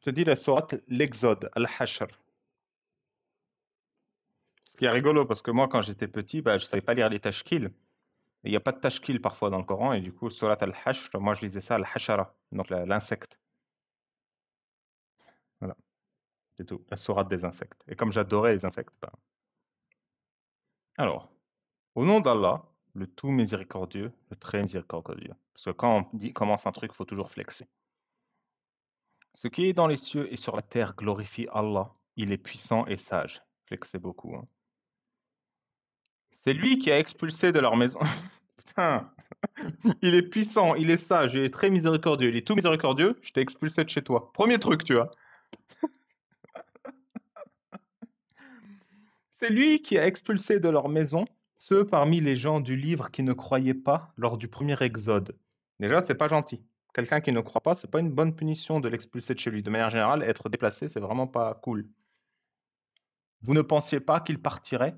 Je te dis la sourate l'Exode, Al-Hashr. Ce qui est rigolo, parce que moi, quand j'étais petit, bah, je savais pas lire les tashkil. Il n'y a pas de tashkil parfois dans le Coran, et du coup, sourate Al-Hashr, moi, je lisais ça Al-Hashara, donc l'insecte. Voilà, c'est tout, la sourate des insectes. Et comme j'adorais les insectes, bah. Alors, au nom d'Allah, le tout miséricordieux, le très miséricordieux. Parce que quand on dit, commence un truc, il faut toujours flexer. Ce qui est dans les cieux et sur la terre glorifie Allah. Il est puissant et sage. Flexez beaucoup, hein. C'est lui qui a expulsé de leur maison. Putain, il est puissant, il est sage, il est très miséricordieux, il est tout miséricordieux. Je t'ai expulsé de chez toi. Premier truc, tu vois. C'est lui qui a expulsé de leur maison ceux parmi les gens du livre qui ne croyaient pas lors du premier exode. Déjà, c'est pas gentil. Quelqu'un qui ne croit pas, c'est pas une bonne punition de l'expulser de chez lui. De manière générale, être déplacé, c'est vraiment pas cool. Vous ne pensiez pas qu'ils partiraient?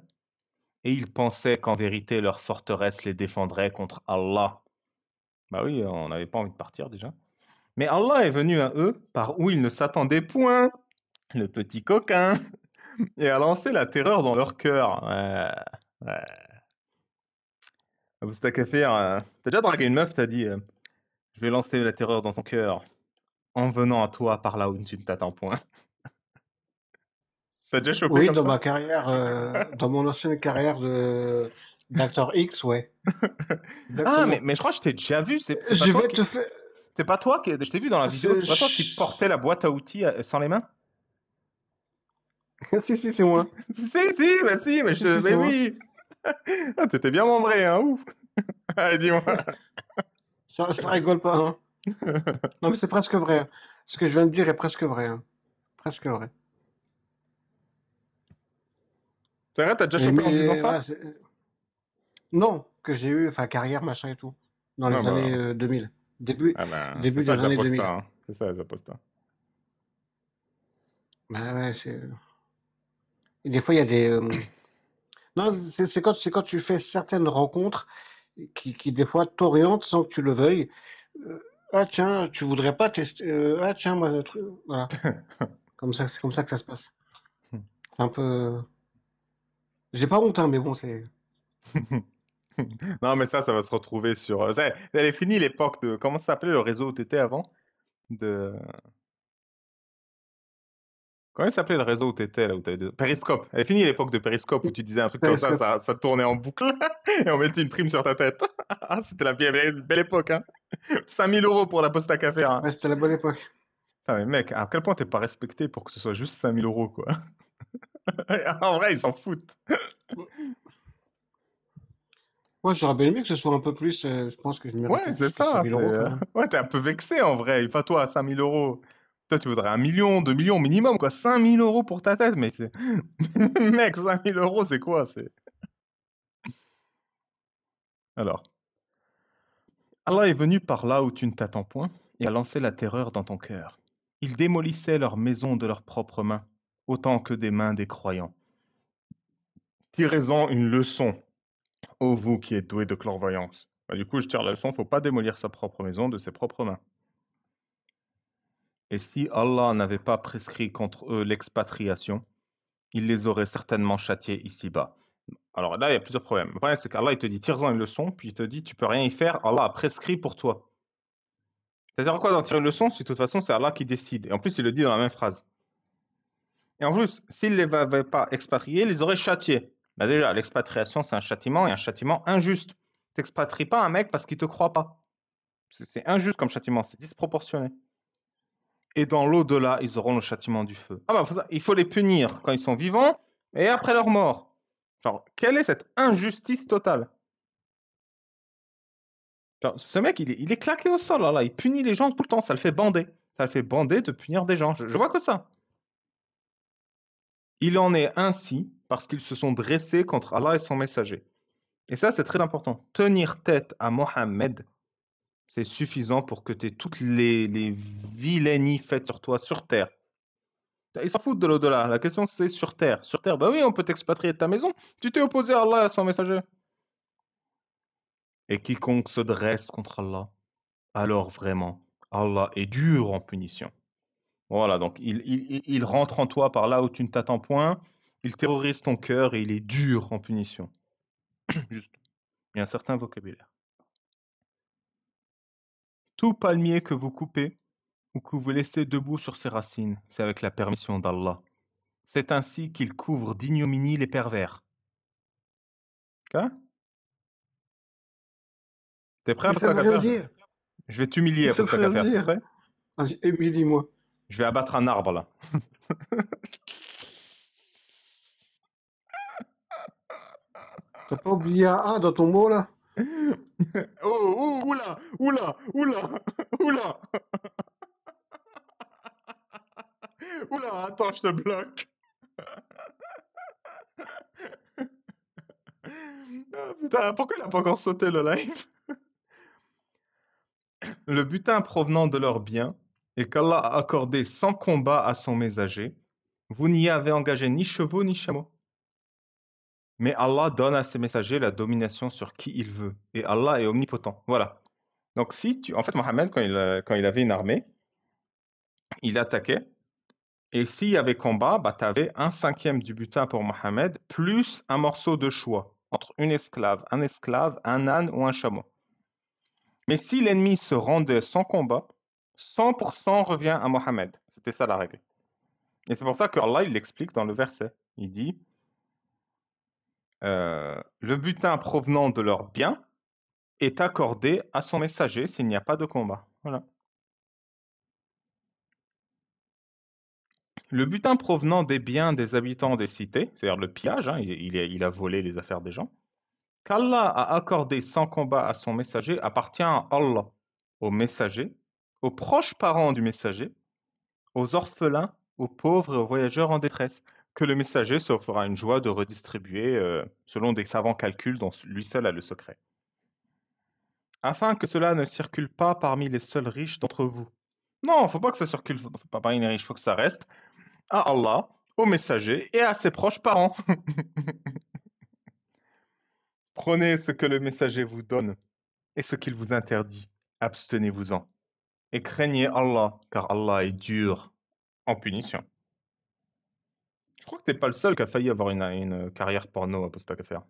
Et ils pensaient qu'en vérité leur forteresse les défendrait contre Allah. Bah oui, on n'avait pas envie de partir déjà. Mais Allah est venu à eux par où ils ne s'attendaient point, le petit coquin, et a lancé la terreur dans leur cœur. Ouais, ouais. Abou Stakafir, t'as déjà dragué une meuf, t'as dit je vais lancer la terreur dans ton cœur en venant à toi par là où tu ne t'attends point. T'as déjà chopé Oui, comme dans ça? ma carrière, dans mon ancienne carrière de d'acteur X, ouais, Ah, exactement. mais je crois que je t'ai déjà vu, c'est pas Je toi vais qui. te faire. C'est pas toi qui. Je t'ai vu dans la vidéo, c'est pas toi qui portais la boîte à outils sans les mains? Si, si, c'est moi. Si, mais, Si, si, c'est mais moi. oui! Ah, t'étais bien membré, hein, ouf! Allez, dis-moi! Ça rigole pas, hein. Non, mais c'est presque vrai, hein. Ce que je viens de dire est presque vrai, hein. Presque vrai. C'est vrai, t'as déjà Et chopé en disant mais ça? voilà, non, que j'ai eu, enfin carrière, machin et tout, dans Ah les années bah, 2000, début, ah ben, c'est début ça des les années apostats, 2000. hein. C'est ça les apostats. Bah ouais, c'est. Et des fois, il y a des. Non, c'est quand tu fais certaines rencontres qui des fois t'orientent sans que tu le veuilles. Euh, ah tiens, tu voudrais pas tester. Ah tiens, moi, le truc. Voilà. Comme ça, c'est comme ça que ça se passe. C'est un peu. J'ai pas honte, hein, mais bon, c'est. Non, mais ça va se retrouver sur. Elle est finie l'époque de. Comment ça s'appelait le réseau où t'étais avant? De. Comment il s'appelait le réseau où t'étais là où t'avais Periscope. Elle est finie l'époque de Periscope où tu disais un truc comme Periscope. ça tournait en boucle et on mettait une prime sur ta tête. Ah, c'était la belle époque, hein. 5 000 € pour la posta café, hein. Ouais, c'était la bonne époque. Putain, mais mec, à quel point t'es pas respecté pour que ce soit juste 5 000 €, quoi. En vrai, ils s'en foutent. Moi, j'aurais bien aimé que ce soit un peu plus. Je pense que je méritais Ouais, c'est plus que 100 ça. 000 euros quand même. Ouais, t'es un peu vexé en vrai. Pas toi, 5 000 €. Toi, tu voudrais 1 million, 2 millions minimum, quoi. 5 000 € pour ta tête, mais mec, 5 000 €, c'est quoi? Alors, Allah est venu par là où tu ne t'attends point et a lancé la terreur dans ton cœur. Il démolissait leurs maisons de leurs propres mains, autant que des mains des croyants. Tirez-en une leçon, ô vous qui êtes doués de clairvoyance. Bah, du coup, je tire la leçon, faut pas démolir sa propre maison de ses propres mains. Et si Allah n'avait pas prescrit contre eux l'expatriation, il les aurait certainement châtiés ici-bas. Alors là, il y a plusieurs problèmes. Le problème, c'est qu'Allah, il te dit, tire-en une leçon, puis il te dit, tu peux rien y faire, Allah a prescrit pour toi. C'est-à-dire quoi d'en tirer une leçon si de toute façon, c'est Allah qui décide. Et en plus, il le dit dans la même phrase. Et en plus, s'il ne les avait pas expatriés, il les aurait châtiés. Bah déjà, l'expatriation, c'est un châtiment, et un châtiment injuste. Tu n'expatries pas un mec parce qu'il ne te croit pas. C'est injuste comme châtiment, c'est disproportionné. Et dans l'au-delà, ils auront le châtiment du feu. Ah bah, il faut les punir quand ils sont vivants et après leur mort. Genre, quelle est cette injustice totale? Genre, ce mec, il est claqué au sol, là, il punit les gens tout le temps, ça le fait bander. Ça le fait bander de punir des gens. Je vois que ça. Il en est ainsi parce qu'ils se sont dressés contre Allah et son messager. Et ça, c'est très important. Tenir tête à Mohammed, c'est suffisant pour que tu aies toutes les vilainies faites sur toi sur terre. Ils s'en foutent de l'au-delà. La question, c'est sur terre. Sur terre, bah oui, on peut t'expatrier de ta maison. Tu t'es opposé à Allah et à son messager. Et quiconque se dresse contre Allah, alors vraiment, Allah est dur en punition. Voilà, donc il rentre en toi par là où tu ne t'attends point, il terrorise ton cœur et il est dur en punition. Juste, il y a un certain vocabulaire. Tout palmier que vous coupez ou que vous laissez debout sur ses racines, c'est avec la permission d'Allah. C'est ainsi qu'il couvre d'ignominie les pervers. Ok? T'es prêt à Ça veut Pascal rien faire? dire. Je vais t'humilier à Ça veut Pascal rien faire. T'es dire. prêt? Vas-y, humilie-moi. Je vais abattre un arbre là. T'as pas oublié un A dans ton mot là? Oh, oh, oula, oula, oula, oula, oula, attends, je te bloque. Ah, putain, pourquoi il a pas encore sauté le live? Le butin provenant de leurs biens et qu'Allah a accordé sans combat à son messager, vous n'y avez engagé ni chevaux ni chameaux. Mais Allah donne à ses messagers la domination sur qui il veut. Et Allah est omnipotent. Voilà. Donc si tu... En fait, Mohammed, quand il avait une armée, il attaquait. Et s'il y avait combat, bah, tu avais un cinquième du butin pour Mohammed, plus un morceau de choix entre une esclave, un âne ou un chameau. Mais si l'ennemi se rendait sans combat, 100% revient à Mohammed. C'était ça la règle. Et c'est pour ça que Allah il l'explique dans le verset. Il dit le butin provenant de leurs biens est accordé à son messager s'il n'y a pas de combat. Voilà. Le butin provenant des biens des habitants des cités, c'est-à-dire le pillage, hein, il a volé les affaires des gens, qu'Allah a accordé sans combat à son messager appartient à Allah, au messager, aux proches parents du messager, aux orphelins, aux pauvres et aux voyageurs en détresse, que le messager se fera une joie de redistribuer selon des savants calculs dont lui seul a le secret. Afin que cela ne circule pas parmi les seuls riches d'entre vous. Non, faut pas que ça circule pas parmi les riches, faut que ça reste à Allah, au messager et à ses proches parents. Prenez ce que le messager vous donne et ce qu'il vous interdit. Abstenez-vous-en. Et craignez Allah, car Allah est dur en punition. Je crois que t'es pas le seul qui a failli avoir une carrière porno à post faire.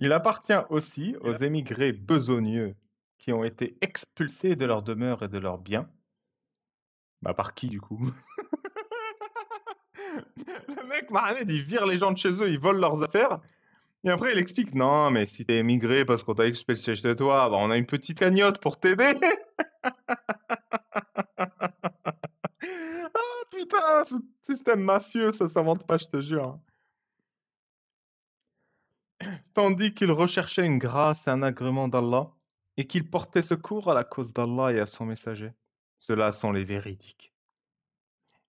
Il appartient aussi aux émigrés besogneux qui ont été expulsés de leur demeure et de leurs biens. Bah par qui du coup? Le mec Mohamed il vire les gens de chez eux, il vole leurs affaires. Et après il explique non mais si t'es émigré parce qu'on t'a expulsé chez toi, bah on a une petite cagnotte pour t'aider. Ah putain, ce système mafieux ça s'invente pas je te jure. Tandis qu'il recherchait une grâce et un agrément d'Allah, et qu'il portait secours à la cause d'Allah et à son messager. Ceux-là sont les véridiques.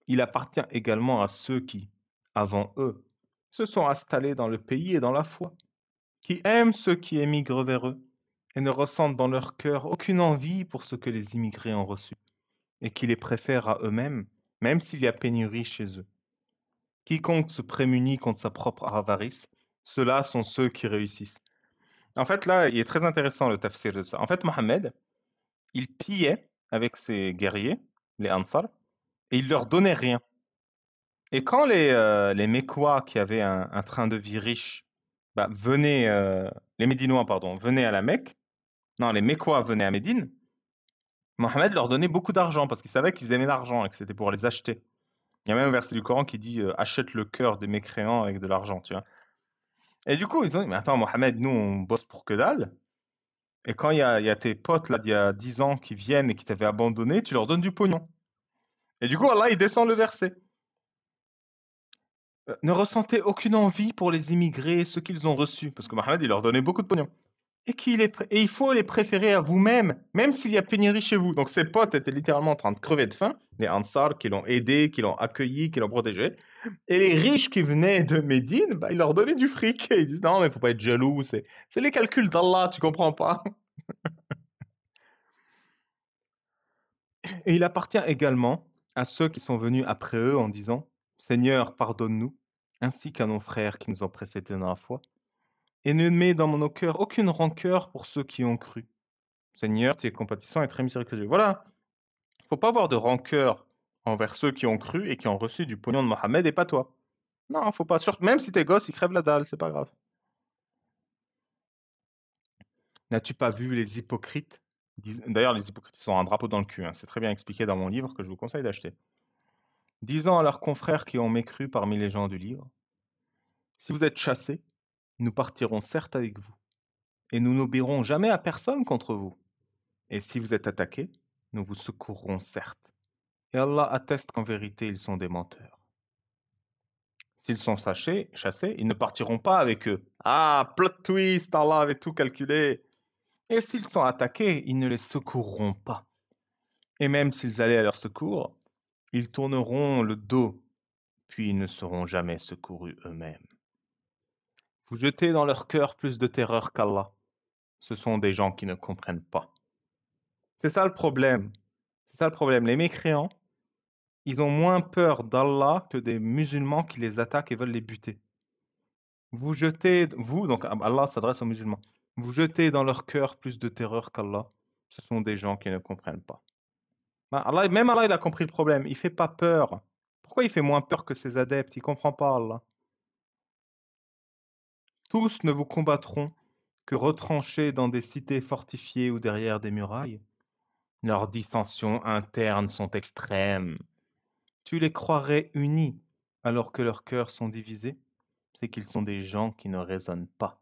Il appartient également à ceux qui, avant eux, se sont installés dans le pays et dans la foi, qui aiment ceux qui émigrent vers eux, et ne ressentent dans leur cœur aucune envie pour ce que les immigrés ont reçu, et qui les préfèrent à eux-mêmes, même s'il y a pénurie chez eux. Quiconque se prémunit contre sa propre avarice, ceux-là sont ceux qui réussissent. En fait, là, il est très intéressant le tafsir de ça. En fait, Mohammed, il pillait avec ses guerriers, les Ansar, et il leur donnait rien. Et quand les Mécois qui avaient un train de vie riche bah, venaient, les Médinois, pardon, venaient à la Mecque, non, les Mécois venaient à Médine, Mohammed leur donnait beaucoup d'argent parce qu'il savait qu'ils aimaient l'argent et que c'était pour les acheter. Il y a même un verset du Coran qui dit achète le cœur des mécréants avec de l'argent, tu vois. Et du coup, ils ont dit, mais attends, Mohammed, nous, on bosse pour que dalle. Et quand il y a tes potes là d'il y a 10 ans qui viennent et qui t'avaient abandonné, tu leur donnes du pognon. Et du coup, Allah, il descend le verset. Ne ressentez aucune envie pour les immigrés et ceux qu'ils ont reçus, parce que Mohammed, il leur donnait beaucoup de pognon. Et il faut les préférer à vous-même, même s'il y a pénurie chez vous. Donc ses potes étaient littéralement en train de crever de faim, les Ansar qui l'ont aidé, qui l'ont accueilli, qui l'ont protégé. Et les riches qui venaient de Médine, bah, ils leur donnaient du fric. Et ils disent non, mais il faut pas être jaloux, c'est les calculs d'Allah, tu comprends pas. Et il appartient également à ceux qui sont venus après eux en disant Seigneur, pardonne-nous, ainsi qu'à nos frères qui nous ont précédés dans la foi, et ne mets dans nos cœurs aucune rancœur pour ceux qui ont cru. Seigneur, tu es compatissant et très miséricordieux. Voilà. Faut pas avoir de rancœur envers ceux qui ont cru et qui ont reçu du pognon de Mohammed et pas toi. Non, faut pas. Même si tes gosses, ils crèvent la dalle, c'est pas grave. N'as-tu pas vu les hypocrites? D'ailleurs, les hypocrites sont un drapeau dans le cul, hein. C'est très bien expliqué dans mon livre que je vous conseille d'acheter. Disant à leurs confrères qui ont mécru parmi les gens du livre, si vous êtes chassés, nous partirons certes avec vous, et nous n'obéirons jamais à personne contre vous. Et si vous êtes attaqués, nous vous secourrons certes. Et Allah atteste qu'en vérité, ils sont des menteurs. S'ils sont chassés, ils ne partiront pas avec eux. Ah, plot twist, Allah avait tout calculé. Et s'ils sont attaqués, ils ne les secourront pas. Et même s'ils allaient à leur secours, ils tourneront le dos, puis ils ne seront jamais secourus eux-mêmes. Vous jetez dans leur cœur plus de terreur qu'Allah. Ce sont des gens qui ne comprennent pas. C'est ça le problème. C'est ça le problème. Les mécréants, ils ont moins peur d'Allah que des musulmans qui les attaquent et veulent les buter. Donc Allah s'adresse aux musulmans. Vous jetez dans leur cœur plus de terreur qu'Allah. Ce sont des gens qui ne comprennent pas. Même Allah, il a compris le problème. Il fait pas peur. Pourquoi il fait moins peur que ses adeptes? Il comprend pas, Allah. Tous ne vous combattront que retranchés dans des cités fortifiées ou derrière des murailles. Leurs dissensions internes sont extrêmes. Tu les croirais unis alors que leurs cœurs sont divisés? C'est qu'ils sont des gens qui ne raisonnent pas.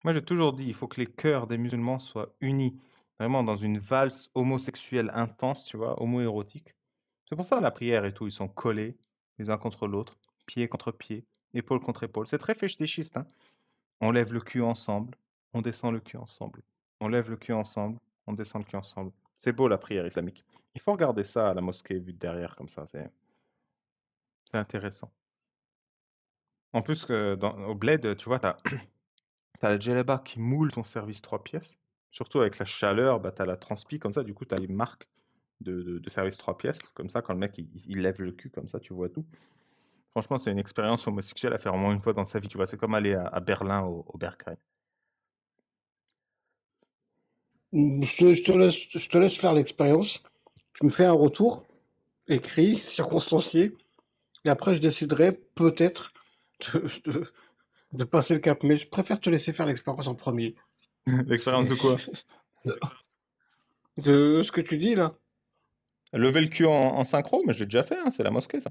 Moi, j'ai toujours dit, il faut que les cœurs des musulmans soient unis, vraiment dans une valse homosexuelle intense, tu vois, homo-érotique. C'est pour ça la prière et tout, ils sont collés les uns contre l'autre, pied contre pied, épaule contre épaule. C'est très fétichiste, hein. On lève le cul ensemble, on descend le cul ensemble. On lève le cul ensemble, on descend le cul ensemble. C'est beau la prière islamique. Il faut regarder ça à la mosquée vue de derrière comme ça, c'est intéressant. En plus, au bled, tu vois, t'as la djellaba qui moule ton service 3 pièces. Surtout avec la chaleur, bah, tu as la transpi comme ça, du coup, tu as les marques de service 3 pièces. Comme ça, quand le mec il lève le cul comme ça, tu vois tout. Franchement, c'est une expérience homosexuelle à faire au moins une fois dans sa vie. Tu vois, c'est comme aller à Berlin au Berghain. Je te laisse faire l'expérience. Tu me fais un retour écrit, circonstancié, et après je déciderai peut-être de, de- de passer le cap. Mais je préfère te laisser faire l'expérience en premier. L'expérience de quoi? De ce que tu dis là. Lever le cul en synchro, mais je l'ai déjà fait, hein, c'est la mosquée, ça.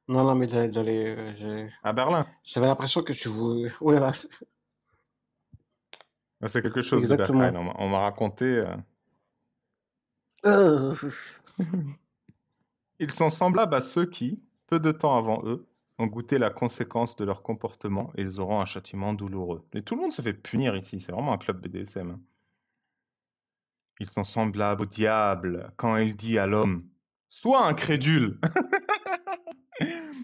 Non, non, mais d'aller. À Berlin. J'avais l'impression que tu voulais. Ouais, là. Ah, c'est quelque chose, le Berghain. Exactement. On m'a raconté. Euh, Ils sont semblables à ceux qui, peu de temps avant eux, ont goûté la conséquence de leur comportement et ils auront un châtiment douloureux. Et tout le monde se fait punir ici, c'est vraiment un club BDSM, hein. Ils sont semblables au diable quand il dit à l'homme, sois incrédule.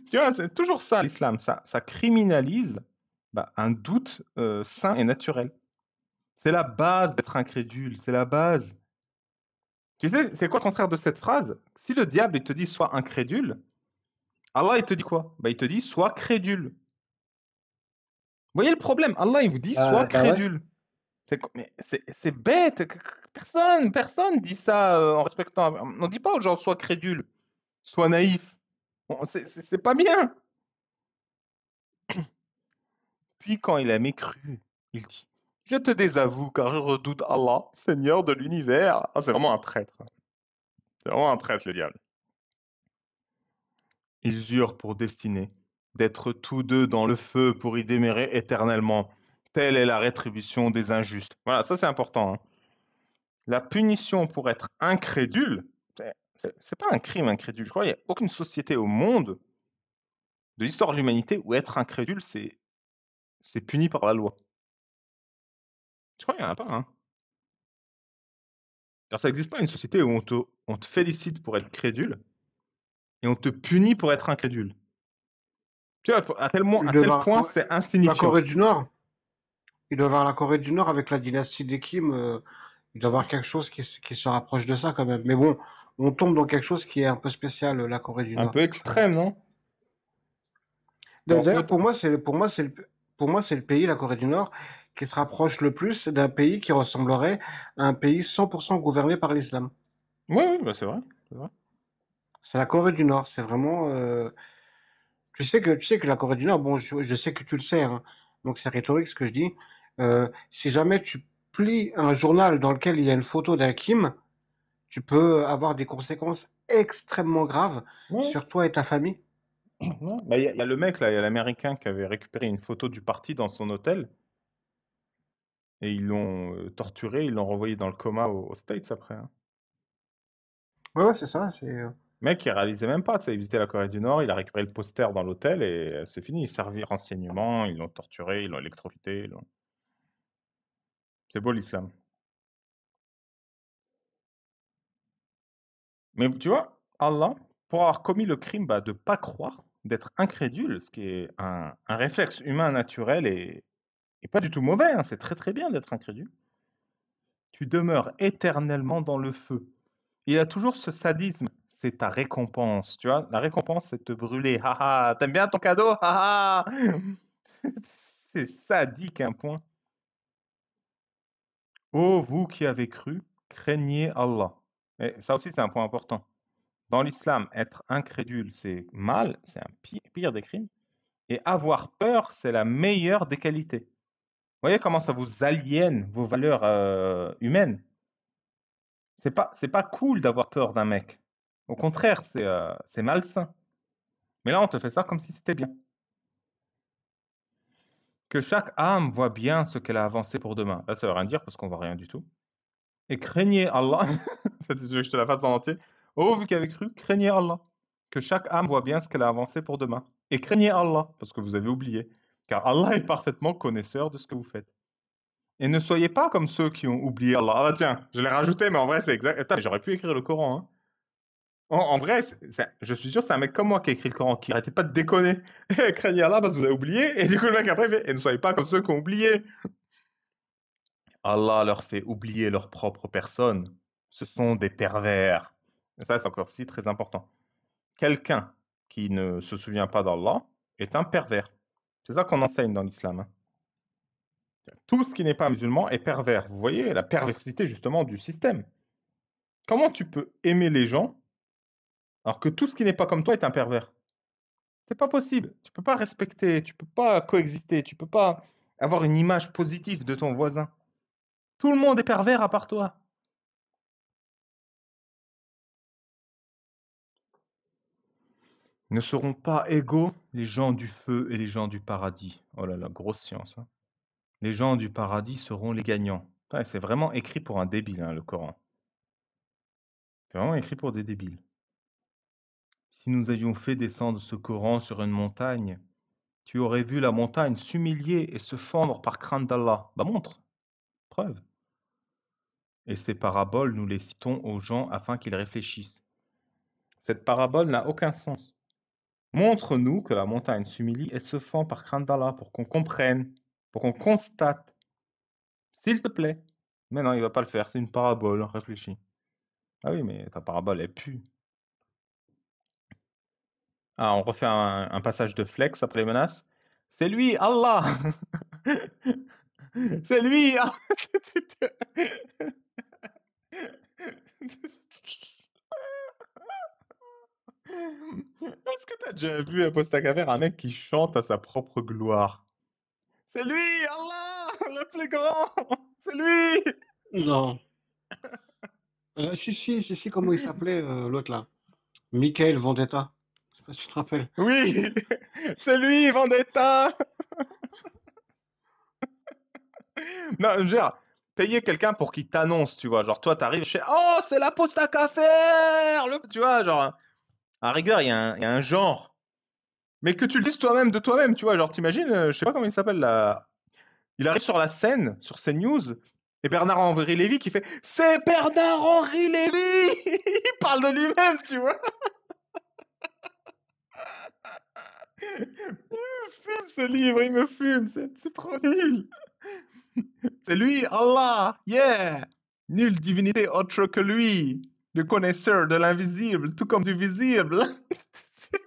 Tu vois, c'est toujours ça l'islam, ça criminalise un doute sain et naturel. C'est la base d'être incrédule, c'est la base. Tu sais, c'est quoi le contraire de cette phrase? Si le diable il te dit sois incrédule, Allah il te dit quoi? Bah, il te dit sois crédule. Vous voyez le problème? Allah il vous dit sois bah ouais. crédule. Mais c'est bête. Personne dit ça en respectant. On dit pas aux gens sois crédule, sois naïf. Bon, c'est pas bien. Puis quand il a mécru, il dit, je te désavoue car je redoute Allah, Seigneur de l'univers. Ah, c'est vraiment un traître. C'est vraiment un traître le diable. Ils jurent pour destinée d'être tous deux dans le feu pour y demeurer éternellement. Telle est la rétribution des injustes. Voilà, ça c'est important, hein. La punition pour être incrédule, c'est pas un crime incrédule. Je crois qu'il n'y a aucune société au monde de l'histoire de l'humanité où être incrédule, c'est puni par la loi. Je crois qu'il n'y en a pas, hein. Alors ça n'existe pas une société où on te félicite pour être crédule et on te punit pour être incrédule. Tu vois, à Il doit y tel avoir point, c'est la insignifiant. Corée du Nord. Il doit y avoir la Corée du Nord avec la dynastie des Kim. Il doit y avoir quelque chose qui se rapproche de ça quand même. Mais bon, on tombe dans quelque chose qui est un peu spécial, la Corée du Un Nord. peu extrême, non? Bon, D'ailleurs, pour moi, c'est pour moi, c'est le pays, la Corée du Nord, qui se rapproche le plus d'un pays qui ressemblerait à un pays 100% gouverné par l'islam. Oui, oui, bah c'est vrai. C'est vrai. C'est la Corée du Nord. C'est vraiment. Tu sais que la Corée du Nord, bon, je sais que tu le sais, hein, donc c'est rhétorique ce que je dis. Si jamais tu plies un journal dans lequel il y a une photo d'un Kim, tu peux avoir des conséquences extrêmement graves Ouais, sur toi et ta famille. ouais. Bah, il y a le mec là, il y a l'Américain qui avait récupéré une photo du parti dans son hôtel et ils l'ont torturé, ils l'ont renvoyé dans le coma aux States après, hein. Ouais, ouais, c'est ça. Le mec, il réalisait même pas, tu sais, il visitait la Corée du Nord, il a récupéré le poster dans l'hôtel et c'est fini, il servait renseignement, ils l'ont torturé, ils l'ont électrocuté. C'est beau l'islam. Mais tu vois, Allah, pour avoir commis le crime bah, de pas croire, d'être incrédule, ce qui est un réflexe humain naturel et pas du tout mauvais, hein, c'est très très bien d'être incrédule, tu demeures éternellement dans le feu. Il y a toujours ce sadisme, c'est ta récompense, tu vois, la récompense c'est de te brûler, haha, t'aimes bien ton cadeau, haha. C'est sadique un point. Ô vous qui avez cru, craignez Allah. Et ça aussi c'est un point important. Dans l'islam, être incrédule, c'est mal, c'est un pire des crimes. Et avoir peur, c'est la meilleure des qualités. Vous voyez comment ça vous aliène vos valeurs humaines. C'est pas cool d'avoir peur d'un mec. Au contraire, c'est malsain. Mais là, on te fait ça comme si c'était bien. Que chaque âme voit bien ce qu'elle a avancé pour demain. Là, ça veut rien dire parce qu'on voit rien du tout. Et craignez Allah. Tu veux que je te la fasse en entier. Oh, vous qui avez cru, craignez Allah. Que chaque âme voit bien ce qu'elle a avancé pour demain. Et craignez Allah, parce que vous avez oublié. Car Allah est parfaitement connaisseur de ce que vous faites. Et ne soyez pas comme ceux qui ont oublié Allah. Ah bah tiens, je l'ai rajouté, mais en vrai, c'est exact. Attends, mais j'aurais pu écrire le Coran, hein. En vrai, je suis sûr, c'est un mec comme moi qui a écrit le Coran, qui arrêtait pas de déconner. Craignez Allah parce que vous avez oublié. Et du coup, le mec après, il fait, et ne soyez pas comme ceux qui ont oublié. Allah leur fait oublier leur propre personne. Ce sont des pervers. Et ça, c'est encore aussi très important. Quelqu'un qui ne se souvient pas d'Allah est un pervers. C'est ça qu'on enseigne dans l'islam, hein. Tout ce qui n'est pas musulman est pervers. Vous voyez la perversité justement du système. Comment tu peux aimer les gens alors que tout ce qui n'est pas comme toi est un pervers? C'est pas possible. Tu peux pas respecter, tu peux pas coexister, tu peux pas avoir une image positive de ton voisin. Tout le monde est pervers à part toi. Ne seront pas égaux les gens du feu et les gens du paradis. Oh là là, grosse science, hein. Les gens du paradis seront les gagnants. Ouais, c'est vraiment écrit pour un débile, hein, le Coran. C'est vraiment écrit pour des débiles. Si nous avions fait descendre ce Coran sur une montagne, tu aurais vu la montagne s'humilier et se fendre par crainte d'Allah. Bah montre, preuve. Et ces paraboles, nous les citons aux gens afin qu'ils réfléchissent. Cette parabole n'a aucun sens. Montre-nous que la montagne s'humilie et se fend par crainte d'Allah pour qu'on comprenne, pour qu'on constate. S'il te plaît. Mais non, il va pas le faire, c'est une parabole, réfléchis. Ah oui, mais ta parabole, elle pue. Ah, on refait un passage de flex après les menaces. C'est lui, Allah. C'est lui, ah. Est-ce que t'as déjà vu à Postacaver un mec qui chante à sa propre gloire? C'est lui, Allah, le plus grand. C'est lui. Non. Si, comment il s'appelait l'autre là? Michael Vendetta. Je sais pas si tu te rappelles. Oui, c'est lui, Vendetta. Non, je veux dire, payer quelqu'un pour qu'il t'annonce, tu vois. Genre, toi, t'arrives chez... Oh, c'est la Postacafer. Tu vois, genre... À rigueur, il y a un genre. Mais que tu le dises toi-même de toi-même, tu vois. Genre, t'imagines, je sais pas comment il s'appelle là. Il arrive sur la scène, sur CNews, et Bernard-Henri Lévy qui fait c'est Bernard-Henri Lévy. Il parle de lui-même, tu vois. Il me fume ce livre, il me fume, c'est trop nul. C'est lui, Allah, yeah. Nulle divinité autre que lui, le connaisseur de l'invisible, tout comme du visible. Putain,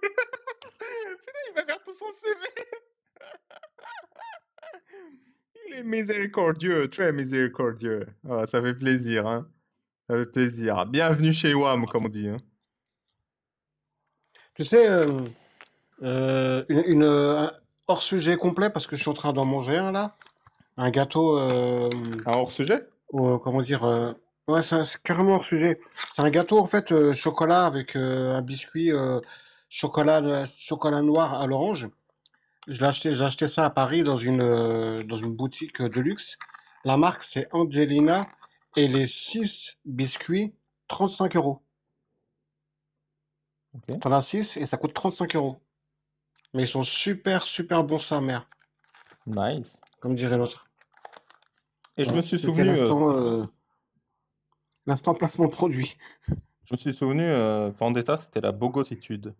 il va faire tout son CV. Miséricordieux, très miséricordieux. Ah, ça fait plaisir, hein. Ça fait plaisir. Bienvenue chez WAM, comme on dit, hein. Tu sais, un hors sujet complet parce que je suis en train d'en manger un là. Un gâteau, Un hors-sujet? comment dire, ouais, c'est carrément hors sujet. C'est un gâteau en fait chocolat avec un biscuit chocolat noir à l'orange. J'ai acheté ça à Paris dans une boutique de luxe. La marque c'est Angelina et les 6 biscuits 35 €. Ok. T'en as 6 et ça coûte 35 €. Mais ils sont super bons sa mère, Nice. comme dirait l'autre. Et je me Ouais, suis c'était souvenu, l'instant placement de produit. Vendetta, c'était la bogossitude.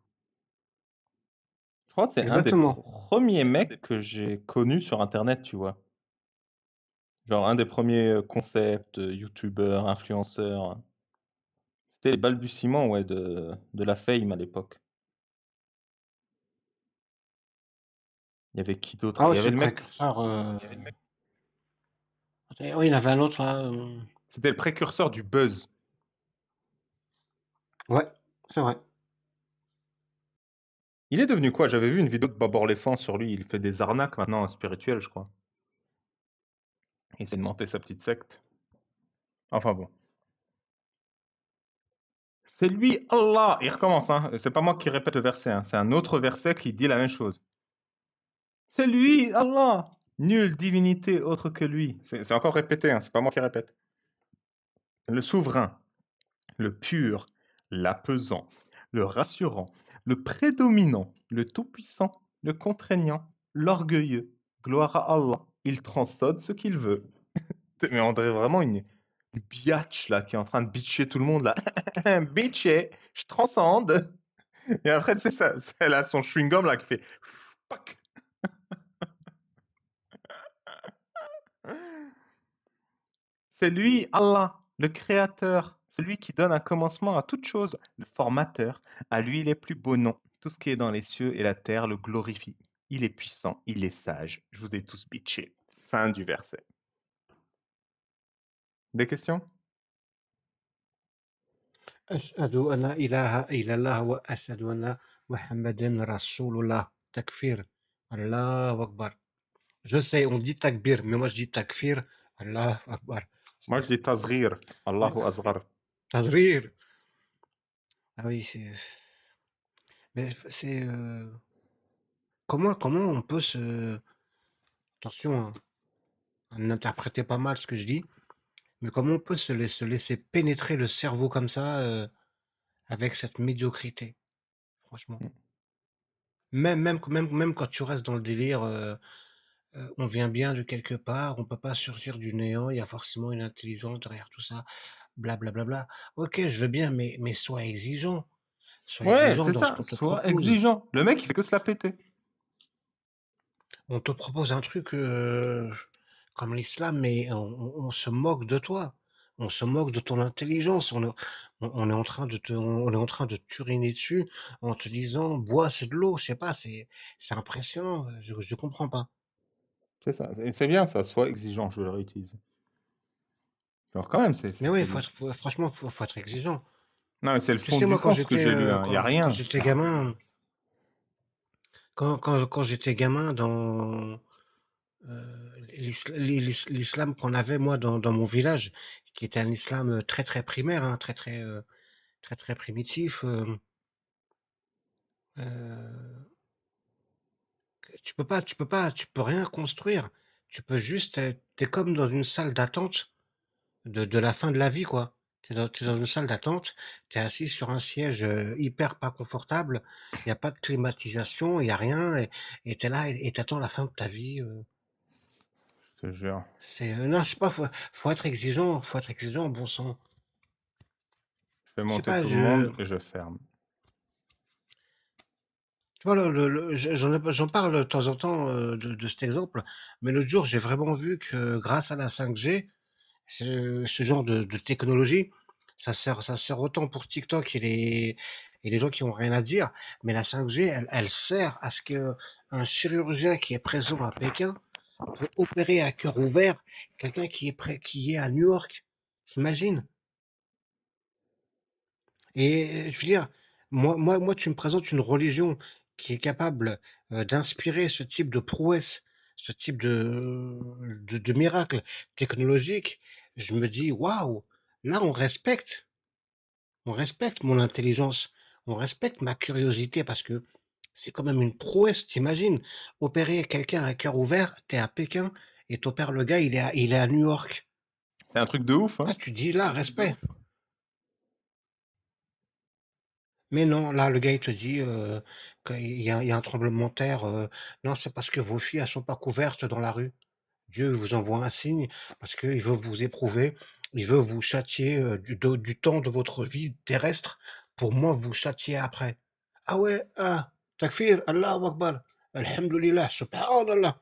Je crois que c'est un des Exactement. premiers mecs que j'ai connus sur Internet, tu vois. Genre un des premiers concepts, youtubeurs, influenceurs. C'était les balbutiements, ouais, de la fame à l'époque. Il y avait qui d'autre? Ah Il ouais, y c'est avait le le mec, précurseur. Oui, il y en avait un autre là. c'était le précurseur du buzz. Ouais, c'est vrai. Il est devenu quoi? J'avais vu une vidéo de Babor Léfan sur lui. Il fait des arnaques maintenant spirituelles, je crois. Il essaie de monter sa petite secte. Enfin bon. C'est lui, Allah! Il recommence, hein. C'est pas moi qui répète le verset, hein. C'est un autre verset qui dit la même chose. C'est lui, Allah! Nulle divinité autre que lui. C'est encore répété, hein. C'est pas moi qui répète. Le souverain, le pur, l'apaisant, le rassurant, le prédominant, le tout-puissant, le contraignant, l'orgueilleux. Gloire à Allah. Il transcende ce qu'il veut. Mais on dirait vraiment une biatch là qui est en train de bitcher tout le monde là. Bitcher, je transcende. Et après, c'est ça, elle a son chewing-gum là qui fait fuck. C'est lui, Allah, le créateur, celui qui donne un commencement à toute chose, le formateur. À lui les plus beaux noms. Tout ce qui est dans les cieux et la terre le glorifie. Il est puissant, il est sage. Je vous ai tous bitché. Fin du verset. Des questions? أشهد أن لا إله إلا الله وأشهد أن محمدا رسول الله. Takfir. Allah Akbar. Je sais, on dit takbir, mais moi je dis takfir. Allah Akbar. Moi je dis tazghir, Allahu azghar. Tazrir. Ah oui, c'est. Mais c'est. Comment on peut se. Attention, hein, à n'interpréter pas mal ce que je dis, mais comment on peut se laisser pénétrer le cerveau comme ça avec cette médiocrité, franchement. Même quand tu restes dans le délire, on vient bien de quelque part, on peut pas surgir du néant, il y a forcément une intelligence derrière tout ça, bla bla bla bla. OK, je veux bien, mais sois Ouais, exigeant c'est dans ce ça, qu'on te sois propose. exigeant. Le mec, il fait que se la péter. On te propose un truc, comme l'islam, mais on se moque de toi. On se moque de ton intelligence. On est en train de on est en train de t'uriner dessus en te disant: «Bois, c'est de l'eau». Je sais pas, c'est impressionnant, je comprends pas. C'est ça. Et c'est bien ça, sois exigeant, je vais le réutiliser. Alors quand même, Mais oui, c'est franchement, faut être exigeant. non, mais c'est le Tu fond sais, du moi, fond ce que j'ai lu, hein. Il y a quand rien. j'étais gamin, quand j'étais gamin dans l'islam qu'on avait, moi, dans mon village, qui était un islam très primaire, hein, très primitif. Euh, tu peux rien construire. Tu peux juste, t'es comme dans une salle d'attente de la fin de la vie, quoi. T'es dans une salle d'attente, t'es assis sur un siège hyper pas confortable, il n'y a pas de climatisation, il n'y a rien, et t'es là et t'attends la fin de ta vie. Je te jure. Non, je sais pas, faut être exigeant, bon sang. Je fais Je sais monter pas, tout le monde et je ferme. tu vois, j'en parle de temps en temps de cet exemple, mais l'autre jour, j'ai vraiment vu que grâce à la 5G, ce genre de technologie, ça sert autant pour TikTok et les gens qui ont rien à dire, mais la 5G, elle sert à ce que un chirurgien qui est présent à Pékin pour opérer à cœur ouvert quelqu'un qui est prêt, qui est à New York. T'imagines? Et je veux dire, moi, tu me présentes une religion qui est capable d'inspirer ce type de prouesse, ce type de miracle technologique. Je me dis, waouh, là, on respecte mon intelligence, on respecte ma curiosité parce que c'est quand même une prouesse, t'imagines? Opérer quelqu'un à cœur ouvert, t'es à Pékin et t'opères le gars, il est à New York. C'est un truc de ouf, Ah, hein. tu dis là, respect. Mais non, là, le gars, il te dit qu'il y a un tremblement de terre. Non, c'est parce que vos filles, elles sont pas couvertes dans la rue. Dieu vous envoie un signe parce qu'il veut vous éprouver, il veut vous châtier du temps de votre vie terrestre pour moi vous châtier après. Ah ouais, ah, takfir, Allahu Akbar, Alhamdulillah, Subhanallah.